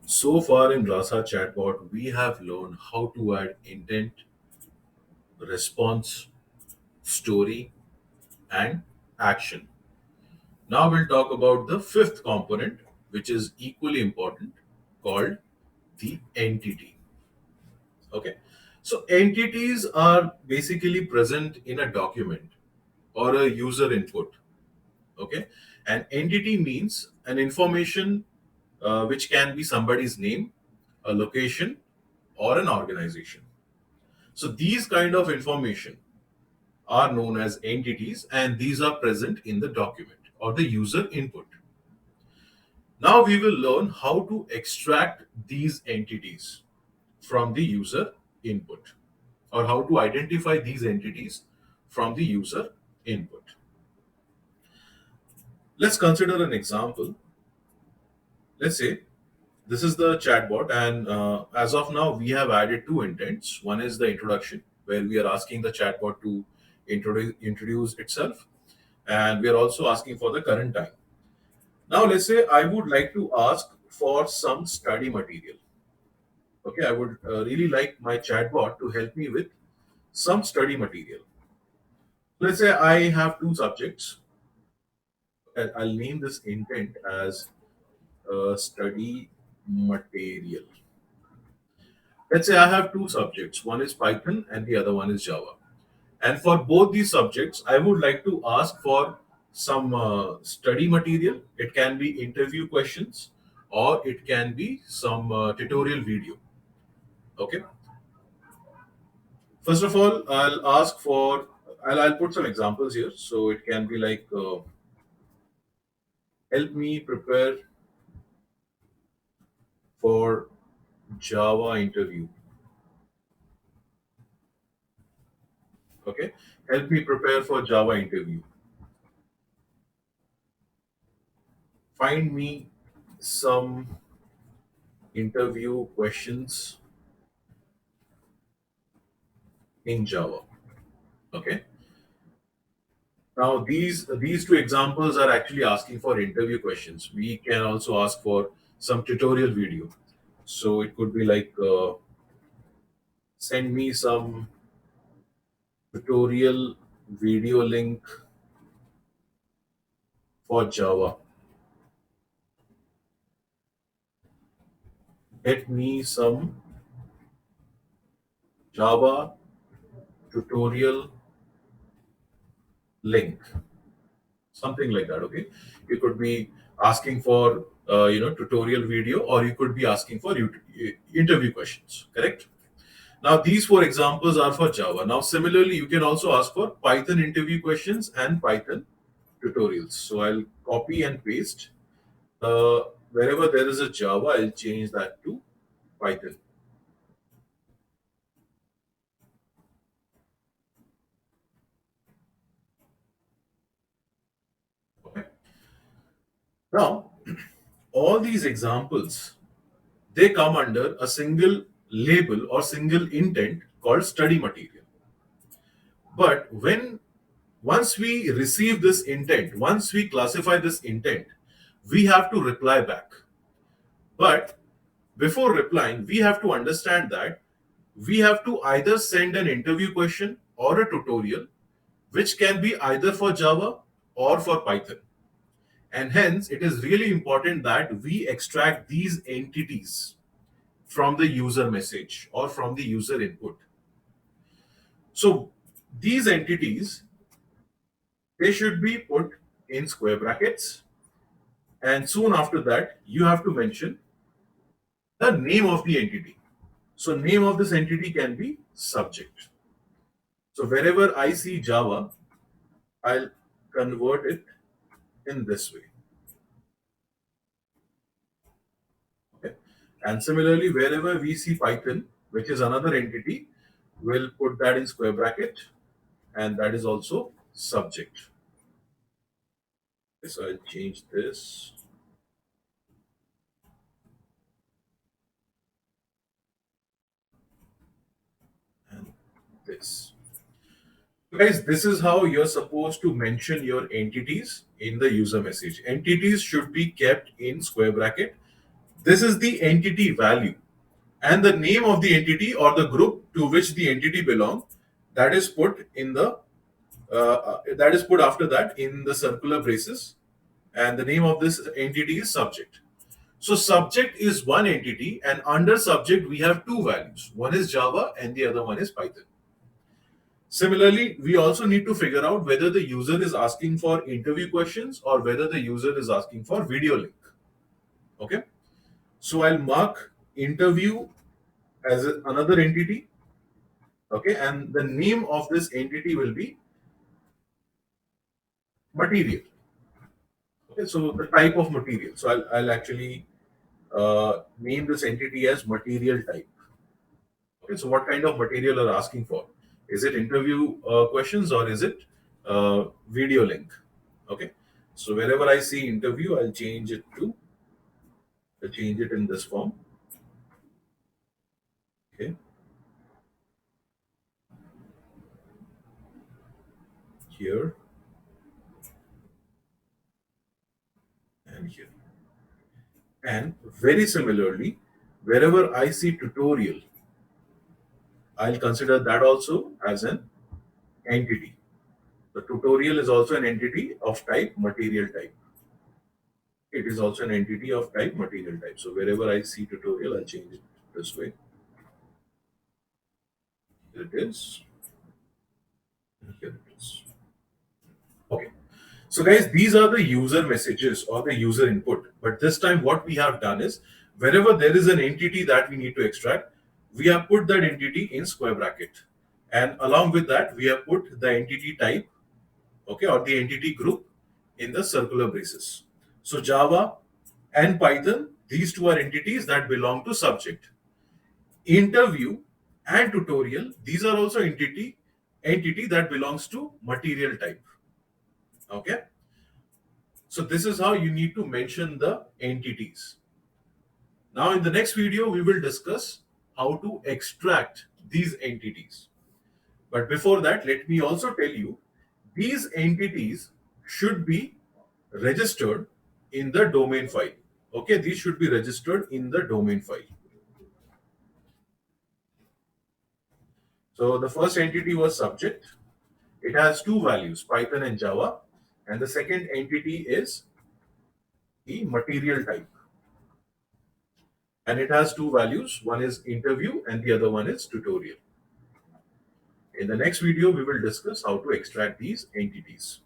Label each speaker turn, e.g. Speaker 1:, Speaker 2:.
Speaker 1: So far in Rasa chatbot, we have learned how to add intent, response, story, and action. Now we'll talk about the fifth component, which is equally important, called the entity. Okay. So entities are basically present in a document or a user input. Okay. An entity means an information which can be somebody's name, a location, or an organization. So these kind of information are known as entities, and these are present in the document or the user input. Now we will learn how to extract these entities from the user input, or how to identify these entities from the user input. Let's consider an example. Let's say this is the chatbot, and as of now, we have added two intents. One is the introduction, where we are asking the chatbot to introduce itself, and we are also asking for the current time. Now, let's say I would like to ask for some study material. Okay, I would really like my chatbot to help me with some study material. Let's say I have two subjects. And I'll name this intent as study material. Let's say I have two subjects. One is Python and the other one is Java. And for both these subjects, I would like to ask for some study material. It can be interview questions or it can be some tutorial video. Okay. First of all, I'll put some examples here. So it can be like, help me prepare for Java interview. Okay. Help me prepare for Java interview. Find me some interview questions in Java. Okay. Now these two examples are actually asking for interview questions. We can also ask for some tutorial video. So it could be like, send me some tutorial video link for Java. Get me some Java tutorial link, something like that. Okay, you could be asking for tutorial video, or you could be asking for interview questions. Correct. Now these four examples are for Java. Now similarly, you can also ask for Python interview questions and Python tutorials. So I'll copy and paste. Wherever there is a Java, I'll change that to Python. Okay. Now all these examples, they come under a single label or single intent called study material. But when once we receive this intent, once we classify this intent, we have to reply back. But before replying, we have to understand that we have to either send an interview question or a tutorial, which can be either for Java or for Python. And hence, it is really important that we extract these entities from the user message or from the user input. So these entities, they should be put in square brackets, and soon after that you have to mention the name of the entity. So name of this entity can be subject. So wherever I see Java, I'll convert it in this way. Okay. And similarly, wherever we see Python, which is another entity, we'll put that in square bracket, and that is also subject. So I'll change this and this. Guys, this is how you're supposed to mention your entities in the user message. Entities should be kept in square bracket. This is the entity value, and the name of the entity or the group to which the entity belongs, that is put in the that is put after that in the circular braces, and the name of this entity is subject. So subject is one entity, and under subject we have two values. One is Java and the other one is Python. Similarly, we also need to figure out whether the user is asking for interview questions or whether the user is asking for video link. Okay. So I'll mark interview as another entity. Okay. And the name of this entity will be material. Okay. So the type of material. So I'll actually name this entity as material type. Okay, so what kind of material are asking for? Is it interview questions or is it video link? Okay, so wherever I see interview, I'll change it in this form. Okay, here and here. And very similarly, wherever I see tutorial, I'll consider that also as an entity. The tutorial is also an entity of type material type. It is also an entity of type material type. So wherever I see tutorial, I'll change it this way. Here it is. And here it is. Okay. So guys, these are the user messages or the user input. But this time what we have done is wherever there is an entity that we need to extract, we have put that entity in square bracket. And along with that, we have put the entity type, okay, or the entity group in the circular braces. So Java and Python, these two are entities that belong to subject. Interview and tutorial, these are also entity that belongs to material type. Okay. So this is how you need to mention the entities. Now in the next video, we will discuss how to extract these entities. But before that, let me also tell you, these entities should be registered in the domain file. Okay, these should be registered in the domain file. So the first entity was subject. It has two values, Python and Java. And the second entity is the material type. And it has two values. One is interview and the other one is tutorial. In the next video, we will discuss how to extract these entities.